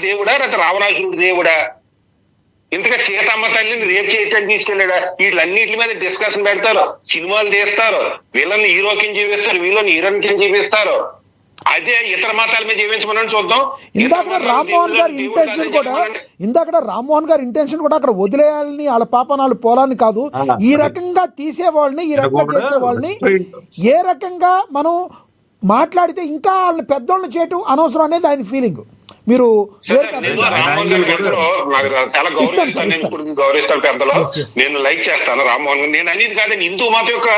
దేవుడా లేకపోతే రావణాసురుడు దేవుడా? ఇంతగా సీతమ్మ తల్లిని రేపు చేయడానికి తీసుకెళ్ళాడా? వీళ్ళన్నిటి మీద డిస్కషన్ పెడతారు, సినిమాలు తీస్తారు, వీళ్ళని హీరో కింద చూపిస్తారు, వీళ్ళని హీరోయిన్ కింద చూపిస్తారు. అదే ఇతర మతాల మీద జీవించమని చూద్దాం. ఇందాక రామ్మోహన్ గారి ఇంటెన్షన్ కూడా అక్కడ వదిలేయాలని, వాళ్ళ పాపనాలు పోలాలని కాదు, ఈ రకంగా తీసేవాళ్ళని, ఈ రకంగా చేసేవాళ్ళని ఏ రకంగా మనం మాట్లాడితే ఇంకా వాళ్ళని పెద్దోళ్ళని చేయటం అనవసరం అనేది ఆయన ఫీలింగ్. మీరు చాలా గౌరవిస్తాను పెద్దలు, నేను లైక్ చేస్తాను రామ్మోహన్ గారు. నేను అనేది కాదండి, హిందూ మతం యొక్క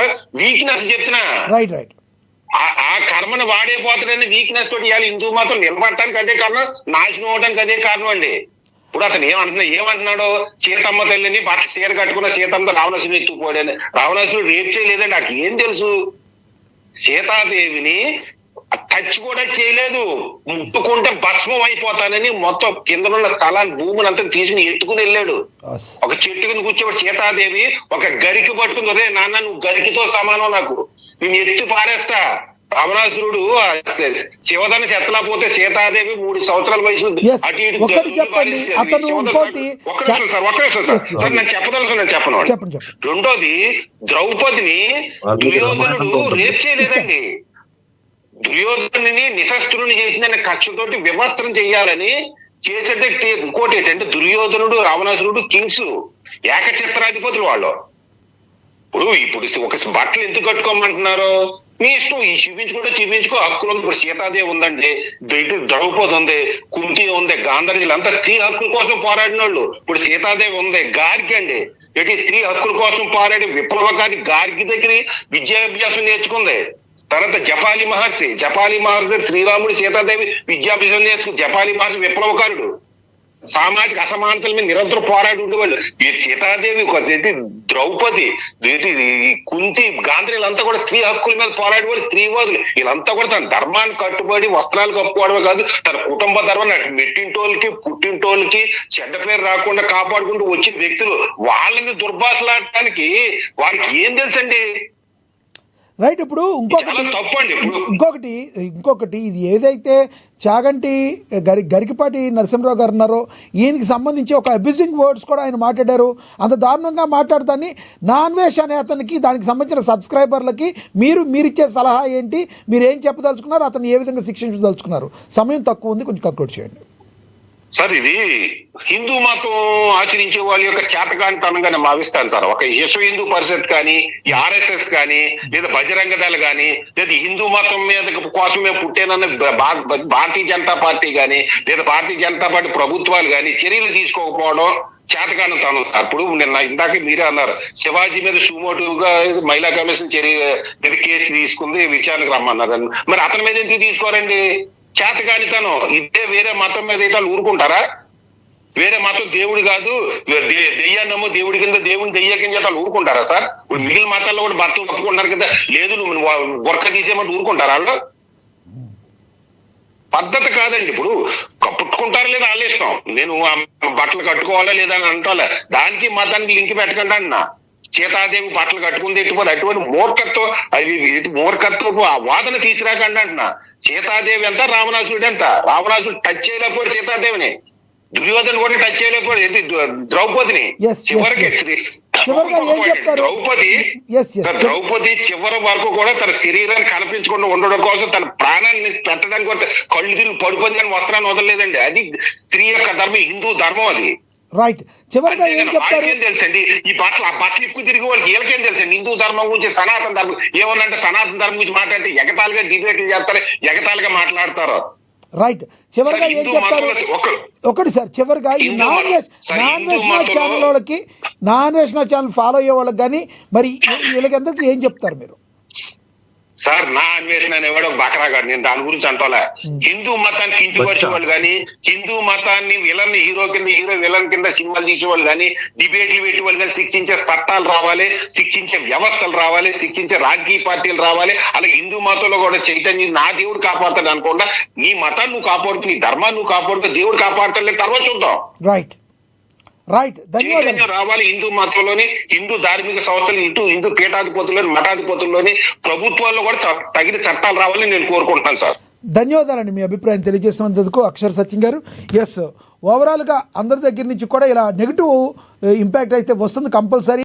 వీక్నెస్ చెప్తున్నా. రైట్ రైట్ ఆ కర్మను వాడైపోతాడని వీక్నెస్ తోటి ఇవాళ హిందూ మతం నిలబడటానికి అదే కారణం, నాశనం అవడానికి అదే కారణం అండి. ఇప్పుడు అతను ఏమంటున్నాడు, సీతమ్మ తల్లిని బట్టలు చీర కట్టుకున్న సీతమ్మ రావణాసురుడు ఎత్తుకుపోయాడని. రావణాసురుడు రేపు చేయలేదండి, నాకు ఏం తెలుసు? సీతాదేవిని టచ్ కూడా చేయలేదు, ముట్టుకుంటే భస్మం అయిపోతానని మొత్తం కిందనున్న స్థలాన్ని, భూమిని అంతా తీసుకుని ఎత్తుకుని వెళ్ళాడు. ఒక చెట్టు కింద కూర్చోబడి సీతాదేవి ఒక గరికి పట్టుకుంది, అదే నాన్న నువ్వు గరికితో సమానం, నాకు నేను ఎత్తి పారేస్తా. రావణాసురుడు శివధన ఎత్తలేకపోతే సీతాదేవి 3 సంవత్సరాల వయసు అటు ఇటు. ఒక్క నిమిషం సార్, నేను చెప్పను. రెండోది, ద్రౌపదిని దుర్యోధనుడు రేప్ చేయలేదండి. దుర్యోధనుని నిశస్త్రుని చేసిందని కక్షతోటి వివస్త్రం చెయ్యాలని చేసేటే. ఇంకోటి ఏంటంటే, దుర్యోధనుడు రావణాసురుడు కింగ్స్, ఏకఛత్రాధిపతులు వాళ్ళు. ఇప్పుడు ఒక బట్టలు ఎందుకు కట్టుకోమంటున్నారు? నీ ఇష్టం, ఈ చూపించుకో హక్కులు ఉంది. ఇప్పుడు సీతాదేవి ఉందండి, ద్రౌపది ఉంది, కుంతి ఉంది, గాంధర్వులు అంతా స్త్రీ హక్కుల కోసం పోరాడిన వాళ్ళు. ఇప్పుడు సీతాదేవి ఉంది, గార్గి అండి, ఇటు స్త్రీ హక్కుల కోసం పోరాడి విప్లవకారి గార్గి దగ్గర విద్యాభ్యాసం నేర్చుకుంది. తర్వాత జపాలి మహర్షి దగ్గర శ్రీరాముడు సీతాదేవి విద్యాభ్యాసం నేర్చుకుని, జపాలి మహర్షి విప్లవకారుడు, సామాజిక అసమానతల మీద నిరంతరం పోరాడి ఉండేవాళ్ళు. సీతాదేవి, ద్రౌపది, కుంతి, గాంధీలంతా కూడా స్త్రీ హక్కుల మీద పోరాడేవాళ్ళు, స్త్రీవాదులు. వీళ్ళంతా కూడా తన ధర్మాన్ని కట్టుబడి వస్త్రాలు కప్పుకోవడమే కాదు, తన కుటుంబ ధర్మాన్ని మెట్టింటోళ్ళకి పుట్టింటోళ్ళకి చెడ్డ పేరు రాకుండా కాపాడుకుంటూ వచ్చిన వ్యక్తులు. వాళ్ళని దుర్భాషలాడటానికి వారికి ఏం తెలుసండి? రైట్. ఇప్పుడు ఇంకొకటి ఇది ఏదైతే చాగంటి గరికిపాటి నరసింహరావు గారు ఉన్నారో, ఈయనకి సంబంధించి ఒక అబ్యూజింగ్ వర్డ్స్ కూడా ఆయన మాట్లాడారు. అంత దారుణంగా మాట్లాడతాన్ని నాన్వేష్ అనే అతనికి, దానికి సంబంధించిన సబ్స్క్రైబర్లకి మీరిచ్చే సలహా ఏంటి? మీరు ఏం చెప్పదలుచుకున్నారు? అతను ఏ విధంగా శిక్షించదలుచుకున్నారు? సమయం తక్కువ ఉంది, కొంచెం కంక్లూడ్ చేయండి సార్. ఇది హిందూ మతం ఆచరించే వాళ్ళ యొక్క చేతకానితనంగానే భావిస్తాను సార్. ఒక విశ్వ హిందూ పరిషత్ కానీ, ఈ RSS కానీ, లేదా బజరంగ దళ కానీ, లేదా హిందూ మతం మీద కోసమే పుట్టేనన్న భారతీయ జనతా పార్టీ కానీ, లేదా భారతీయ జనతా పార్టీ ప్రభుత్వాలు కానీ చర్యలు తీసుకోకపోవడం చేతకానితనం సార్. ఇప్పుడు ఇందాక మీరే అన్నారు, శివాజీ మీద సుమోటుగా మహిళా కమిషన్ కేసు తీసుకుంది, విచారణకు రమ్మన్నారు. మరి అతని మీద ఎందుకు తీసుకోరండి? చేతకానితనం. ఇదే వేరే మతం మీద అయితే వాళ్ళు ఊరుకుంటారా? వేరే మతం దేవుడు కాదు, దెయ్యాన్నమో దేవుడి కింద, దేవుని దెయ్య కింద వాళ్ళు ఊరుకుంటారా సార్? ఇప్పుడు మిగిలిన మతాల్లో కూడా భర్తలు కప్పుకుంటారు కదా, లేదు నువ్వు గొరక తీసేమంటే ఊరుకుంటారా వాళ్ళు? పద్ధతి కాదండి. ఇప్పుడు కప్పుకుంటారా లేదా వాళ్ళ ఇష్టం. నేను బట్టలు కట్టుకోవాలా లేదా అని అంటాలా, దానికి మతానికి లింక్ పెట్టకండి అన్నా. సీతాదేవి బట్టలు కట్టుకుంది ఎట్టుపోతే అటువంటి మూర్ఖత్వపు ఆ వాదన తీసుకురాకండి అంటున్నా. సీతాదేవి ఎంత, రావణాసురుడు ఎంత? రావణాసురుడు టచ్ చేయలేకపోయాడు సీతాదేవిని, దుర్యోధను కూడా టచ్ చేయలేకపోయాడు ద్రౌపదిని. ద్రౌపది చివరి వరకు కూడా తన శరీరాన్ని కనిపించకుండా ఉండడం కోసం, తన ప్రాణాన్ని పెట్టడానికి కూడా కళ్ళు తిరిగి పడిపోయిందని వస్త్రాన్ని వదలలేదండి. అది స్త్రీ యొక్క ధర్మం, హిందూ ధర్మం అది. రైట్. చివరిగా ఏం చెప్తారు? తెలుసండి ఈ బట్టలు ఎక్కువ తిరిగి వాళ్ళకి వీళ్ళకేం తెలుసండి హిందూ ధర్మం గురించి, సనాతన ధర్మం ఏమన్నంటే సనాతన ధర్మం గురించి మాట్లాడితే ఎగతాలుగా డిబేట్లు చేస్తారు, ఎగతాలుగా మాట్లాడతారు. రైట్. చివరిగా ఏం చెప్తారు? ఒకటి సార్, చివరిగా ఈ నాన్ వేషణ ఛానల్ ఫాలో అయ్యే వాళ్ళకి కానీ మరి వీళ్ళకందరికీ ఏం చెప్తారు మీరు? సార్, నా అన్వేషణ అనేవాడు ఒక బకరాగాడు, నేను దాని గురించి అంటోలే. హిందూ మతాన్ని కించపరిచే వాళ్ళు కానీ, హిందూ మతాన్ని విలన్ హీరో కింద, హీరో విలన్ కింద సినిమాలు తీసేవాళ్ళు కానీ, డిబేట్లు పెట్టేవాళ్ళు కానీ, శిక్షించే చట్టాలు రావాలి, శిక్షించే వ్యవస్థలు రావాలి, శిక్షించే రాజకీయ పార్టీలు రావాలి. అలాగే హిందూ మతంలో కూడా చైతన్యం, నా దేవుడు కాపాడుతాడు అనుకోకుండా నీ మతాన్ని నువ్వు కాపాడుతూ, నీ ధర్మాన్ని నువ్వు కాపాడుతూ, దేవుడు కాపాడుతాడు లేదు, తర్వాత చూద్దాం. Right right. ధన్యవాదాలు. రావాలి హిందూ మతంలోని, హిందూ ధార్మిక సంస్థలు, హిందూ పీఠాధిపతుల్లోని, మఠాధిపతుల్లోని, ప్రభుత్వాల్లో కూడా తగిన చట్టాలు రావాలని నేను కోరుకుంటున్నాను సార్. ధన్యవాదాలండి మీ అభిప్రాయం తెలియజేసినందుకు అక్షర్ సచిన్ గారు. ఎస్, ఓవరాల్గా అందరి దగ్గర నుంచి కూడా ఇలా నెగిటివ్ ఇంపాక్ట్ అయితే వస్తుంది కంపల్సరీ.